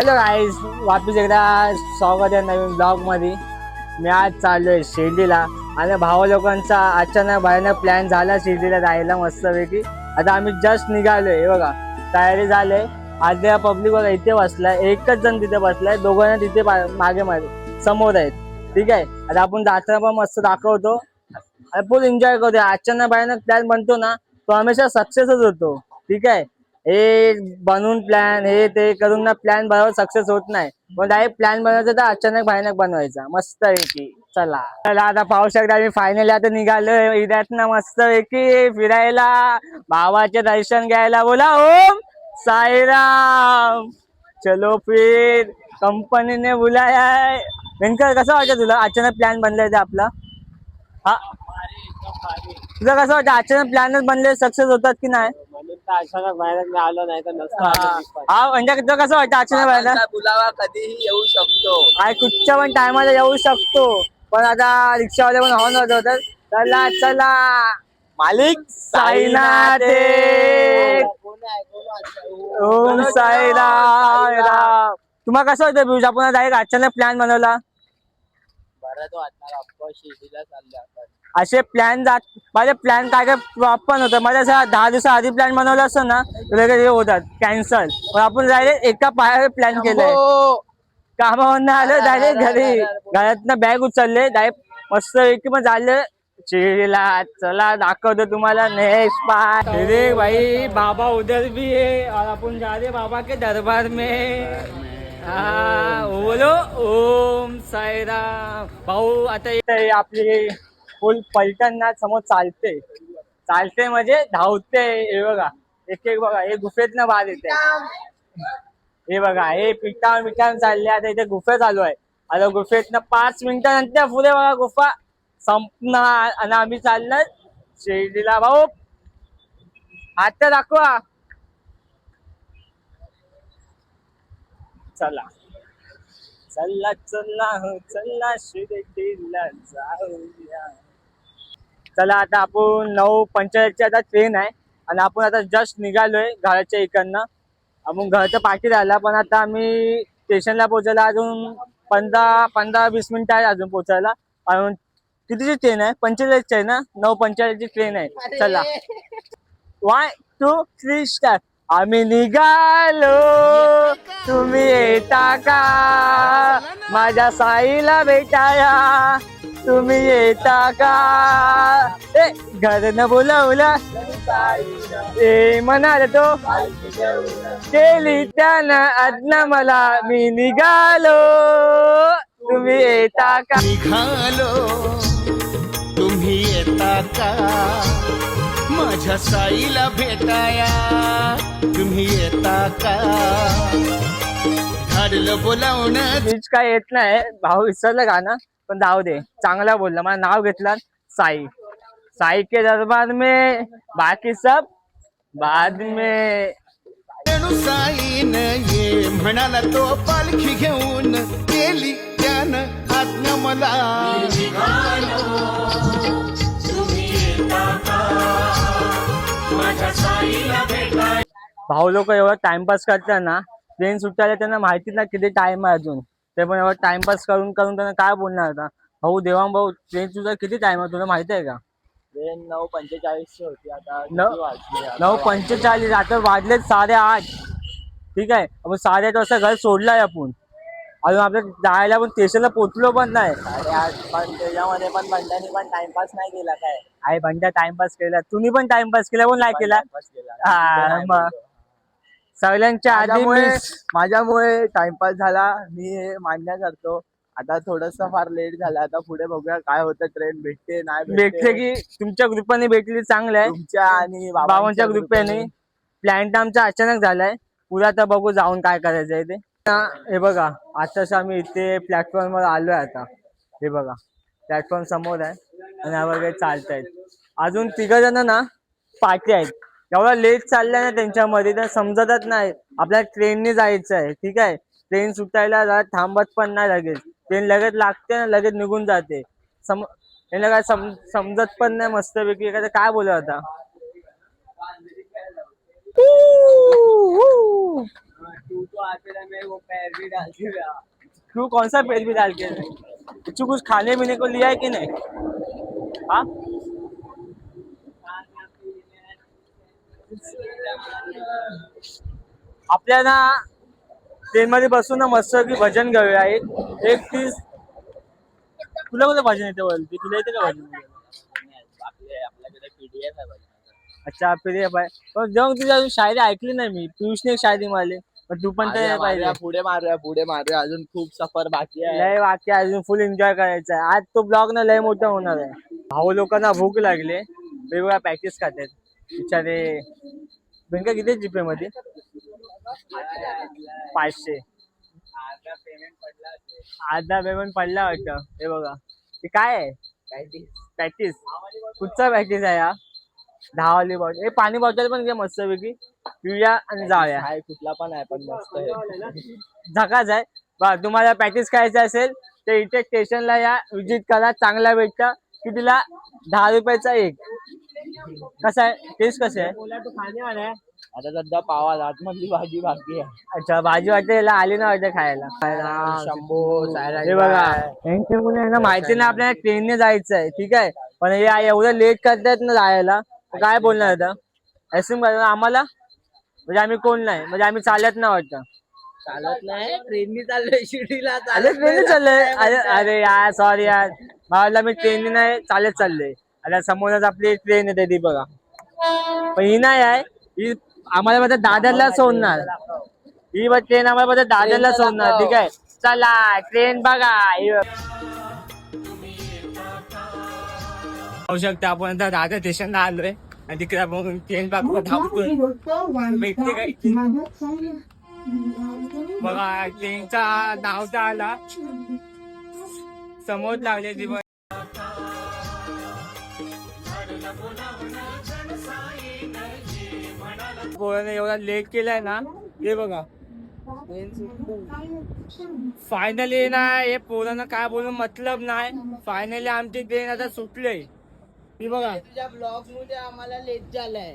Hello guys, वापस एकदा स्वागत आहे नवीन ब्लॉग मध्ये. मी आज चाललोय शिर्डीला आणि भावा लोकांचा अचानक भयानक प्लॅन झाला शिर्डीला जायला मस्तपैकी. आता आम्ही जस्ट निघालोय, हे बघा तयारी झाले. आज पब्लिक बघा इथे बसलाय, एकच जण तिथे बसलाय, दोघांना तिथे मागे मागे समोर आहेत. ठीक आहे, आता आपण जाताना पण मस्त दाखवतो आणि फुल एन्जॉय करतो. अचानक भयानक प्लॅन बनतो ना, तो हमेशा सक्सेसच होतो. ठीक आहे, हे बनवून प्लॅन हे ते करून ना प्लॅन बरोबर सक्सेस होत नाही. पण डायरेक्ट प्लॅन बनवायचा तर अचानक भयानक बनवायचा मस्त पैकी. चला चला आता पाहू शकता मी फायनली आता निघालोय इथ्यात ना मस्त पैकी फिरायला, भावाचे दर्शन घ्यायला. बोला ओम साईराम. चलो फिर कंपनीने बुलाया है. नेमकं कसं वाटतं तुला अचानक प्लॅन बनलाय ते आपला? हा, तुला कसं वाटतं अचानक प्लॅनच बनले सक्सेस होतात की नाही? म्हणून तर अचानक बाहेर मी आलो, नाही तर नसतो आलो मी पण. हा म्हणजे तुला कसं वाटतं अचानक बाहेर? बाबांचा बुलावा कधीही येऊ शकतो. काय कुठच्या पण टायमाला येऊ शकतो. पण आता रिक्षावाले पण हॉर्न वाजवतात. चला चला मालिक साईनाथ कोण आहे? ओम साईराम. तुम्हाला कसं वाटतं पियुष, आपण डायरेक्ट अचानक प्लॅन बनवला? बरं तो वाटणार, ऑफकोर्स शिर्डीला चालले आपण. असे प्लॅन जात माझे प्लॅन काय काय पण होतं. माझ्या असं 10 दिवसा आधी प्लॅन बनवला असतो ना तर हे होतात कॅन्सल. पण आपण डायरेक्ट एका पायावर प्लॅन केलाय. कामावरून आलं डायरेक्ट घरी, घरातनं बॅग उचलले डायरेक्ट मस्त पैकी पण झालं शिर्डीला. चला दाखवतो तुम्हाला नेक्स्ट पार्ट. अरे भाई बाबा उधर भी है और अपन जा रहे बाबा के दरबार में. हा बोलो ओम साईराम. भाऊ आता इथे आपली फुल पलटण ना समोर चालते चालते म्हणजे धावते. हे बघा एक एक बघा, हे गुफेत ना बाहेर येते. हे बघा हे पिठावर मिठावर चालले. आता इथे गुफे चालू आहे. आता गुफेत ना 5 मिनिटानंतर पुढे बघा गुफा संपणार आणि आम्ही चालणार शिर्डीला. भाऊ आता दाखवा. चला चला चला हो चला शिर्डीला जाऊया. चला आता आपण 9:45 आता ट्रेन आहे आणि आपण आता जस्ट निघालोय घराच्या इकडनं. आपण घरच्या पाठी राहिला, पण आता आम्ही स्टेशनला पोहोचायला अजून 15-20 मिनिटं आहे अजून पोहोचायला. अजून कितीची ट्रेन आहे? 45ची आहे ना? 9:45ची ट्रेन आहे. चला 1 2 3 स्टार्ट. आम्ही निघालो, तुम्ही येता का माझ्या साईला भेटाया? तुम्ही येता का? ए घरनं बोलावला ए म्हणाल तो केली त्यानं आज्ञा मला. मी निघालो, तुम्ही येता का? निघालो, तुम्ही येता का माझ्या साईला भेटाया? तुम्ही येता का? धाडलं बोलावणं. बीच काय येत नाही, भाऊ विसरलं गाणं पण जाऊ दे. चांगला बोलला, मला नाव घेतलं साई. साई के दरबार में बाकी सब बाद में. रेणू साईन ये म्हणाला तो पालखी घेऊन, केली त्यानं आज्ञा मला. भाऊ लोक एवढा टाइमपास करतात ना, ट्रेन सुटायला त्यांना माहिती ना किती टाइम आहे अजून. ते पण एवढा टाइमपास करून करून त्यांना काय बोलणार आता. भाऊ देवांग भाऊ, ट्रेन सुद्धा किती टाइम आहे तुला माहिती आहे का? ट्रेन 9:45 होती, आता किती 9 वाजले? 9:45. आता वाजलेत 8:30. ठीक आहे, आपण 8:30 वाजता घर सोडलाय आपण. अजून आपल्या जायला पण स्टेशनला पोहोचलो पण नाही. 8:30. पण त्याच्यामध्ये पण बंड्यानी पण टाइमपास नाही केला काय? आहे बंड्या टाइमपास केला, तुम्ही पण टाइमपास केला पण नाही केला. टाइमपास केला. हा मग सगळ्यांच्या आधी माझ्यामुळे टाइमपास झाला, मी हे मान्य करतो. आता थोडस फार लेट झालं, आता पुढे बघूया काय होतं. ट्रेन भेटते नाही भेटले की तुमच्या ग्रुपाने भेटली चांगलं आहे. तुमच्या आणि बाबांच्या ग्रुपने. प्लॅन तर आमचा अचानक झालाय. पुढे आता बघू जाऊन काय करायचं आहे ते. हे बघा आताच आम्ही इथे प्लॅटफॉर्म वर आलोय. आता हे बघा प्लॅटफॉर्म समोर आहे आणि हा वगैरे चालतायत. अजून 3 जण ना पाठी आहेत. एवढा लेट चाललाय ना त्यांच्यामध्ये तर समजतच नाही. आपल्याला ट्रेनने जायचं आहे. ठीक आहे, ट्रेन सुटायला जरा थांबत पण नाही. लगेच ट्रेन लगेच लागते ना लगेच निघून जाते. यांना काय समजत पण नाही मस्तपैकी. काय बोलू आता. तू तो आते ना मैं वो पैर भी डाल के गया। क्यों, कौन सा पेज भी डाल के कुछ कुछ खाने पीने को लिया है कि नहीं? हाँ, आपल्या ना ट्रेन मध्ये बसून ना मस्त की भजन घेऊया एक तीस. तुला कोणतं भजन येतं वरती? तुला येते का भजन? आपल्याकडे पीडीएफ आहे बघ. अच्छा, पीडीएफ आहे. पण जेव्हा तुझी अजून शायरी ऐकली नाही मी. पियुषने एक शायरी मारली, पण तू पण ते पाहिजे. पुढे मारूया अजून खूप सफर बाकी आहे. लय वाक्य अजून फुल एन्जॉय करायचं आहे. आज तो ब्लॉग ना लय मोठा होणार आहे. भाऊ लोकांना भूक लागली, वेगवेगळ्या पॅकेज खातात बिचारे. बँका किती जीपे मध्ये? 500. अर्धा पेमेंट पडला वाटतं. हे बघा, ते काय आहे? पॅकेज. कुठचा पॅकेज आहे हा? 10 वाली बॉटल. हे पाणी बॉटल पण घे मस्त पैकी, पिऊया आणि जाऊया. आहे कुठला पण आहे पण मस्त आहे. झकाच आहे बा. तुम्हाला पॅकेज खायचं असेल तर इथे स्टेशनला या, विजिट करा. चांगला भेटतं. कितीला? 10 रुपयाचा एक. कसा आहे टेस्ट? कसं आहे? खाणे वाला आहे. आता सध्या पावा आतमधली भाजी बाकी आहे. अच्छा, भाजी वाटते याला आली ना वाटतं खायला. शंभू हे बघा, यांच्या मुले ना माहिती ना आपल्याला ट्रेनने जायचं आहे, ठीक आहे. पण हे एवढं लेट करतात ना जायला, काय बोलणार आता? एसएम करणार आम्हाला म्हणजे आम्ही कोण नाही, म्हणजे आम्ही चालत ना वाटतं. चालत नाही, ट्रेननी चाललोय शिर्डीला. अरे ट्रेनने चाललंय. अरे यार सॉरी यार, मला मी ट्रेनने नाही चालत चाललोय. आता समोरच आपली ट्रेन येते ती बघा. पण ही नाही आहे, ही आम्हाला माझ्या दादरला सोडणार. ही ट्रेन आम्हाला माझ्या दादरला सोडणार, ठीक आहे. चला ट्रेन बघा. पाहू शकता आपण आता दादर स्टेशनला आलोय आणि तिकडे आपण ट्रेन भेटते काय बघा. ट्रेनचा नाव तर आला, समोर लागले दिवस. पोराने एवढा लेट केलाय ना, हे बघा. फायनली ना, हे पोरांना काय बोलून मतलब नाही. फायनली आमची ट्रेन आता सुटले. ही बघा, तुझ्या ब्लॉग मध्ये आम्हाला लेट झालाय.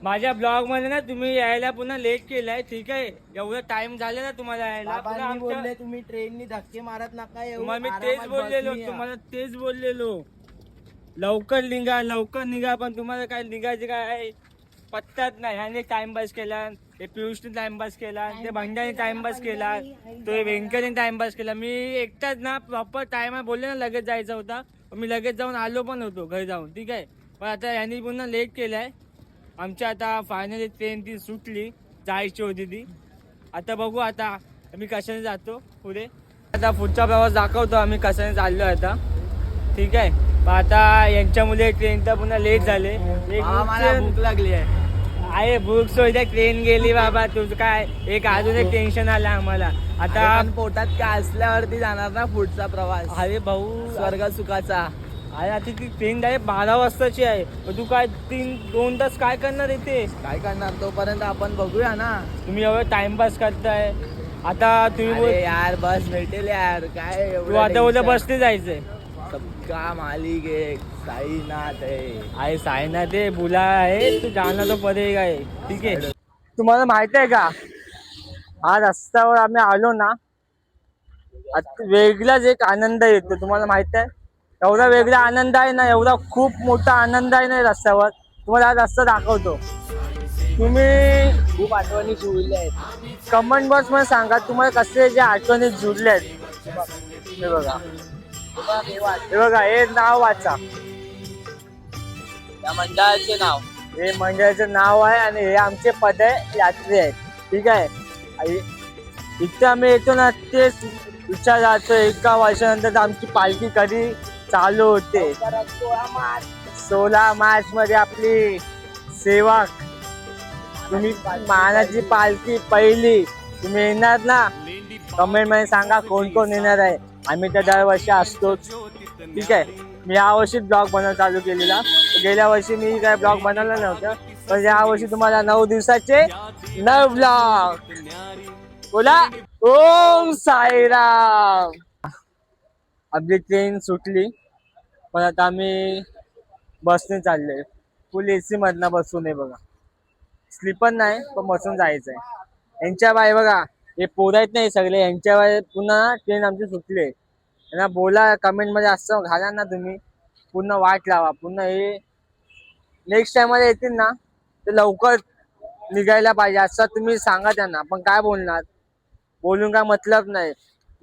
माझ्या ब्लॉग मध्ये ना तुम्ही यायला पुन्हा लेट केलाय, ठीक आहे. एवढं टाइम झालं ना तुम्हाला यायला. बाबांनी बोलले तुम्ही ट्रेननी धक्के मारत नका येऊ. तुम्हाला मी तेच बोललेलो, तुम्हाला तेच बोललेलो, लवकर निघा. पण तुम्हाला काय निघायचे काय पत्ताच नाही. ह्याने टाइमपास केला, ते पियुषने टाइमपास केला, ते भंडाने टाइमपास केला, तो व्यंकरने टाइमपास केला. मी एकटाच ना प्रॉपर टाइम बोलले ना लगेच जायचा होता, मी लगेच जाऊन आलो पण होतो घरी जाऊन, ठीक आहे. पण आता ह्यांनी पुन्हा लेट केलाय. आमच्या आता फायनली ट्रेन ती सुटली, जायची होती ती. आता बघू आता आम्ही कशाने जातो पुढे. आता पुढचा प्रवास दाखवतो आम्ही कशाने चाललो आता, ठीक आहे. पण आता यांच्यामुळे ट्रेन तर पुन्हा लेट झाले. भूक लागली आहे. भूक सोयीच्या ट्रेन गेली बाबा. तुझं काय एक अजून एक टेन्शन आलं आम्हाला. आता पोटात काय असल्यावरती जाणार ना पुढचा प्रवास. अरे भाऊ, स्वर्ग सुखाचा. अरे आता ती ट्रेन डायरेक्ट 12 वाजताची आहे. तू काय 2 तास काय करणार इथे? काय करणार तोपर्यंत आपण बघूया ना. तुम्ही एवढं टाइमपास करताय. आता तुम्ही यार बस भेटेल यार. काय तू आता उद्या बसने जायचंय. सबका मालिक एक साईनाथ आहे. साईनाथ आहे, बुला आहे, तू जाना तो पडेगा आहे, ठीक आहे. तुम्हाला माहित आहे का, हा रस्त्यावर आम्ही आलो ना, वेगळाच एक आनंद येतो. तुम्हाला माहित आहे, एवढा वेगळा आनंद आहे ना, एवढा खूप मोठा आनंद आहे ना रस्त्यावर. तुम्हाला हा रस्ता दाखवतो. तुम्ही खूप आठवणी जुळल्या आहेत. कमेंट बॉक्स मध्ये सांगा तुम्हाला कसे जे आठवणी जुळले आहेत. हे बघा, हे बघा, हे नाव वाचा. या मंडळाचे नाव, हे मंडळाचं नाव आहे आणि हे आमचे पद यात्री आहेत, ठीक आहे. इथे आम्ही येतो ना, तेच विचार जातो एका वर्षानंतर आमची पालखी कधी चालू होते. 16 मार्च मध्ये आपली सेवा. तुम्ही मानाची पालखी पहिली तुम्ही येणार ना, कमेंट मध्ये सांगा कोण कोण येणार आहे. आम्ही तर दरवर्षी असतोच, ठीक आहे. मी यावर्षी ब्लॉग बनवणं चालू केलेला. गेल्या वर्षी मी काय ब्लॉग बनवला नव्हतं, पण यावर्षी तुम्हाला 9 दिवसाचे 9 ब्लॉग. बोला ओम साईराम. आपली ट्रेन सुटली, पण आता आम्ही बसने चाललोय. फुल AC मधनं बसून आहे बघा. स्लीपर नाही, पण बसून जायचंय. यांच्या बाय बघा हे पोरं आहेत नाही सगळे यांच्या बाय पुन्हा ट्रेन आमची सुटले. त्यांना बोला कमेंट मध्ये असं घाला ना तुम्ही, पुन्हा वाट लावा. पुन्हा हे नेक्स्ट टाइम मध्ये येतील ना ते लवकर निघायला पाहिजे असं तुम्ही सांगा त्यांना. पण काय बोलणार, बोलून काय मतलब नाही.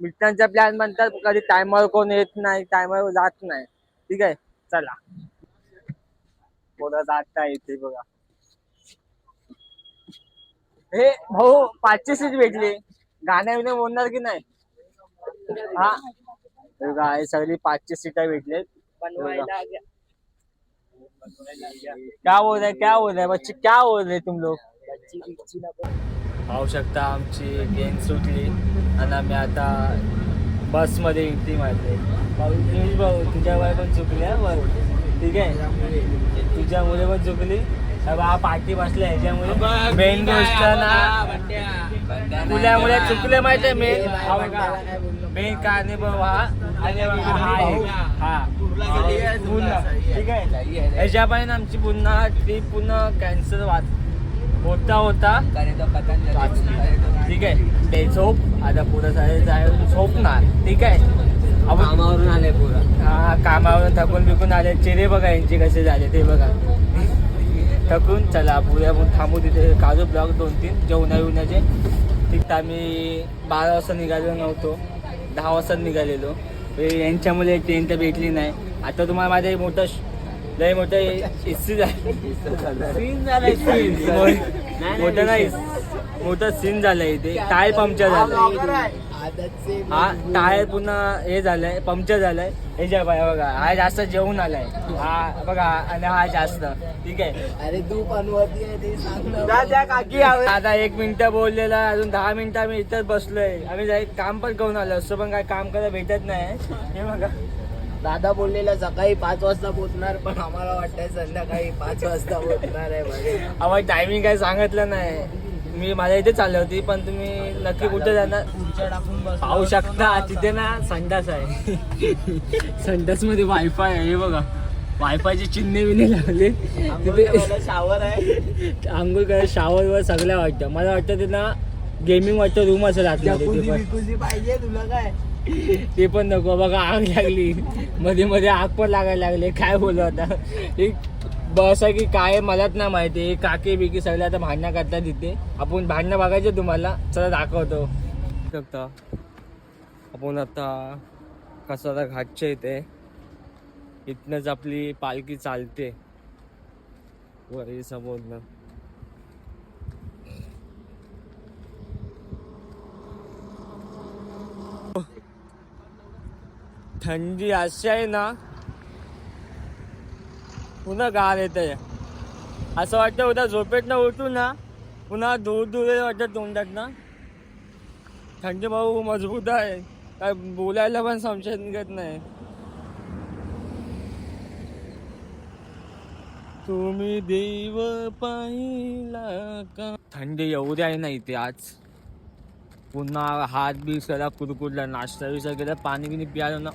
मित्रांचा प्लॅन म्हणतात कधी टायमावर कोण येत नाही, टायमावर जात नाही. ठीक आहे चला बोला जाता येते बघा. हे भाऊ 5ची सीट भेटली, गाण्या बिण्या बोलणार की नाही. हा बघा हे सगळी 5ची सीटा भेटलेत. क्या बोल रहे बच्चे, क्या बोल रहे तुम लोग. पाहू शकता आमची ट्रेन सुटली आणि आम्ही आता बसमध्ये एंट्री मारते. भाऊ तुझ्यामुळे पण चुकली बघ. ठीक आहे तुझ्यामुळे पण चुकली. हा पाठी बसला ह्याच्यामुळे. मेन गोष्ट ना तुझ्यामुळे चुकले माहिती आहे. मेन कारण हा ठीक आहे. ह्याच्या पाहिजे आमची पुन्हा ट्रिप पुन्हा कॅन्सल होता. ठीक आहे ते झोप आता पुढं जायचं झोपणार. ठीक आहे आपण कामावरून आले पुरं. हा कामावरून थकून बिकून आले. चेहरे बघा यांचे कसे झाले ते बघा थकून. चला पुढे आपण थांबू तिथे काजू ब्लॉक 2-3 जेवणाचे. ठीक आम्ही 12 वाजता निघालो नव्हतो, 10 वाजता निघालेलो. यांच्यामुळे ट्रेन तर भेटली नाही. आता तुम्हाला माझं लय मोठं इस्सी मोठं नाही मोठं सीन झालंय इथे. टायर पंक्चर झालंय. हा टायर पुन्हा हे झालंय पंक्चर झालंय. ह्याच्या बाय बघा हा जास्त जेवून आलाय. हा बघा आणि हा जास्त. ठीक आहे अरे तू पनवती आहे ते सांग काकी. आता 1 मिनिटं बोललेला अजून 10 मिनिटं आम्ही इथंच बसलोय. आम्ही जाई काम पण करून आलो असतो पण काय काम करायला भेटत नाही. हे बघा दादा बोललेला सकाळी 5 वाजता पोहोचणार, पण आम्हाला वाटतंय संध्याकाळी 5 वाजता पोहोचणार आहे. आम्हाला टायमिंग काय सांगितलं नाही. मी माझ्या इथे चालली होती पण तुम्ही नक्की कुठे जाणार पाहू शकता. तिथे ना संडास आहे. संडास मध्ये वायफाय आहे. हे बघा वायफायचे चिन्ह बिन्हे लावले तिथे. शावर आहे, आंघोळ करायला शावर वर सगळ्या वाटतं. मला वाटतं ते ना गेमिंग वाटतं रूम असेल आतमध्ये. पाहिजे तुला काय ते पण नको. बघा आग लागली मध्ये मध्ये आग पण लागायला लागले. काय बोलू आता. एक बस आहे की काय मलाच नाही माहिती. काकी बिकी सगळे आता भांडणं करतात तिथे. आपण भांडणं बघायचं तुम्हाला चला दाखवतो. आपण आता कसारा घाटच्या इथे इथनच आपली पालखी चालते वरी समोरनं. थंडी अशी आहे ना पुन्हा गार येत आहे. असं वाटतं उद्या झोपेत ना उठू ना पुन्हा दूर दूर वाटतं तोंडात ना. थंडी भाऊ मजबूत आहे. काय बोलायला पण संशय निघत नाही. तुम्ही देव पाहिला का. थंडी एवढी आहे ना इथे आज. पुन्हा हात बी सगळा कुरकुरला. नाश्ता बी सगळं पाणी बिनी प्यायला ना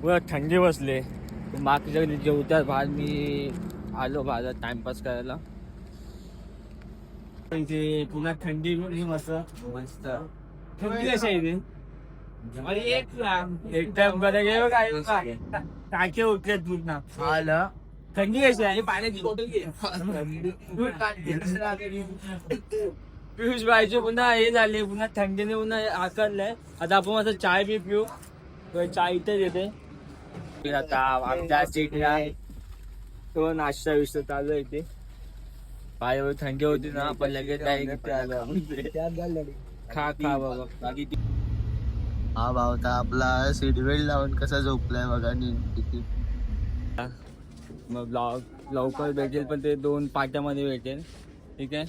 पुन्हा थंडी बसले. बाकीच्या जेवतात बाहेर. मी आलो बाहेर टाइमपास करायला. इथे पुन्हा थंडी मस्त मस्त. थंडी कशी आहे इथे एक टाइम बरं काय टाके उठलेत पूर्ण. आलं थंडी कशी आहे. पाण्याची बॉटल घे. पियुष बाईचे पुन्हा हे झाले. पुन्हा थंडीने पुन्हा आकारलंय. आता आपण असं चाय बी पिऊ. चाय इथेच येते. आता आमच्या सीटला तो नाश्ता विश्ता चालू आहे इथे. पायावर थंडी होती ना पण लगेच खा खा बाबा. हा भावता आपला सीट बेल्ट लावून कसा झोपलाय बघा. मग लवकर भेटेल पण ते 2 पाट्यामध्ये भेटेल. ठीक आहे